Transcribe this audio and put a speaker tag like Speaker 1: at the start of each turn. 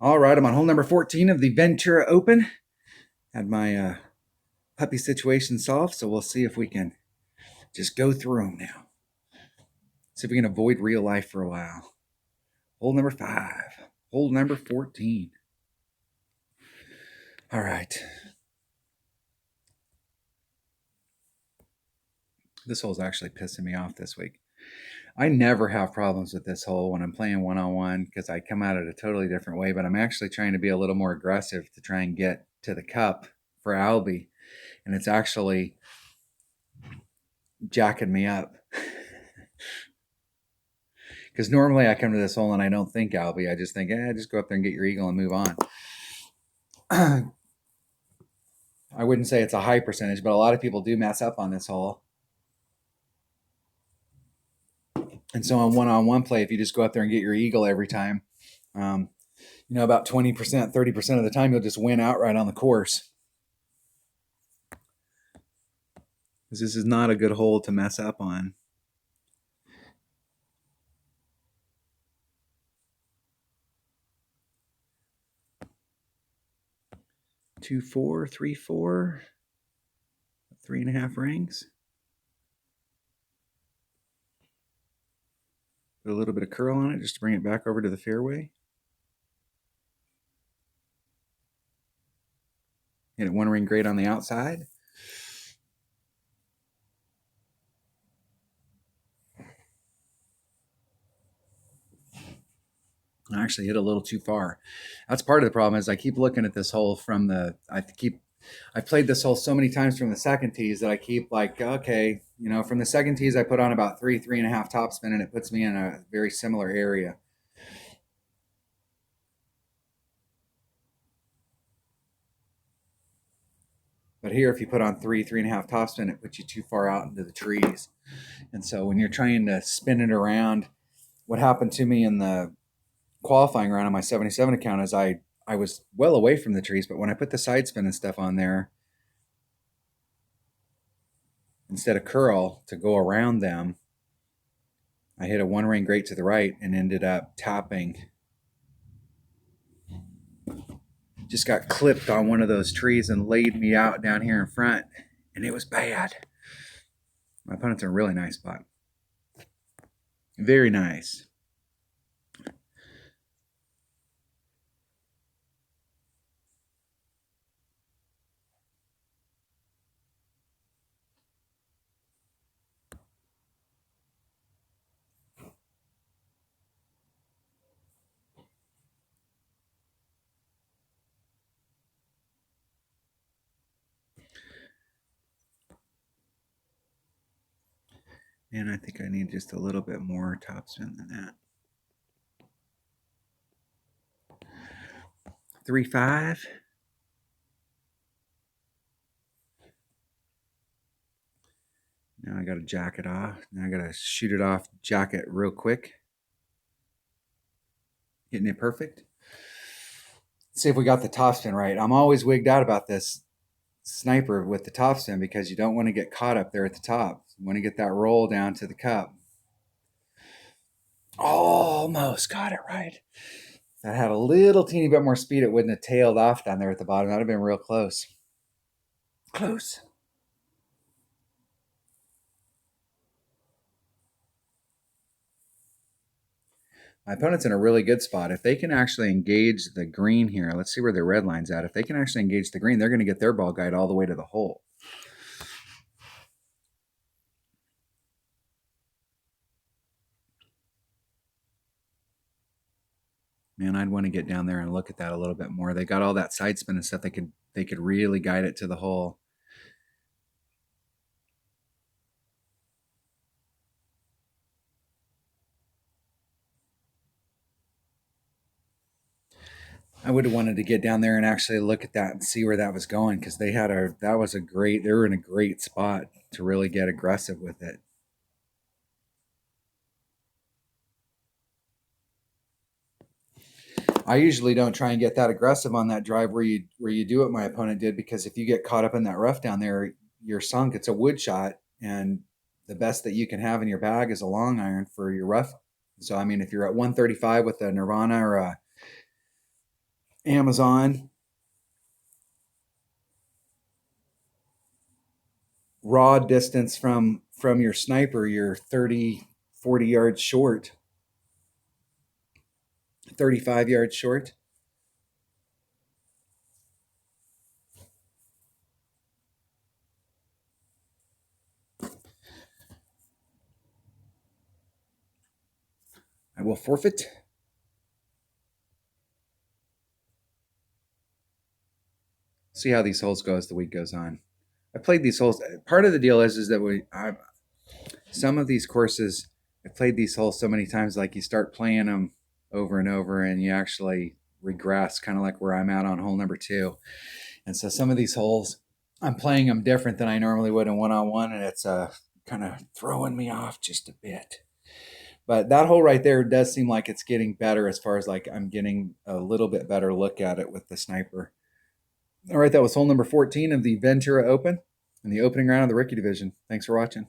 Speaker 1: All right, I'm on hole number 14 of the Ventura Open. Had my puppy situation solved, so we'll see if we can just go through them now. See if we can avoid real life for a while. Hole number 5. Hole number 14. All right. This hole's actually pissing me off this week. I never have problems with this hole when I'm playing one-on-one because I come at it a totally different way, but I'm actually trying to be a little more aggressive to try and get to the cup for Albie. And it's actually jacking me up. Because normally I come to this hole and I don't think Albie. I just think, just go up there and get your eagle and move on. I wouldn't say it's a high percentage, but a lot of people do mess up on this hole. And so on one play, if you just go up there and get your eagle every time, about 20%, 30% of the time, you'll just win outright on the course. Because this is not a good hole to mess up on. Two, 4, 3, 4, 3.5 rings. Put a little bit of curl on it just to bring it back over to the fairway. Hit it one ring great on the outside. I actually hit a little too far. That's part of the problem is I keep looking at this hole from the, I've played this hole so many times from the second tees that I keep like, okay, from the second tees, I put on about 3.5 topspin and it puts me in a very similar area. But here, if you put on 3.5 topspin, it puts you too far out into the trees. And so when you're trying to spin it around, what happened to me in the qualifying round on my 77 account is I was well away from the trees, but when I put the side spin and stuff on there, instead of curl to go around them, I hit a one ring great to the right and ended up tapping. Just got clipped on one of those trees and laid me out down here in front, and it was bad. My opponent's in a really nice spot. Very nice. And I think I need just a little bit more topspin than that. 3.5. Now I got to jack it off. Now I got to shoot it off, jack it real quick. Hitting it perfect. Let's see if we got the topspin right. I'm always wigged out about this sniper with the topspin because you don't want to get caught up there at the top. You want to get that roll down to the cup. Almost got it right. If I had a little teeny bit more speed, it wouldn't have tailed off down there at the bottom. That would have been real close. Close. My opponent's in a really good spot. If they can actually engage the green here, let's see where the red line's at. If they can actually engage the green, they're going to get their ball guide all the way to the hole. Man, I'd want to get down there and look at that a little bit more. They got all that side spin and stuff. They could really guide it to the hole. I would have wanted to get down there and actually look at that and see where that was going because they were in a great spot to really get aggressive with it. I usually don't try and get that aggressive on that drive where you do what my opponent did, because if you get caught up in that rough down there, you're sunk. It's a wood shot, and the best that you can have in your bag is a long iron for your rough. So I mean, if you're at 135 with a Nirvana or Amazon. Raw distance from your sniper, you're 30, 40 yards short, 35 yards short. I will forfeit. See how these holes go as the week goes on. I played these holes. Part of the deal is that some of these courses, I played these holes so many times, like you start playing them over and over and you actually regress, kind of like where I'm at on hole number 2. And so some of these holes, I'm playing them different than I normally would in one-on-one, and it's kind of throwing me off just a bit. But that hole right there does seem like it's getting better as far as like I'm getting a little bit better look at it with the sniper. All right, that was hole number 14 of the Ventura Open in the opening round of the rookie division. Thanks for watching.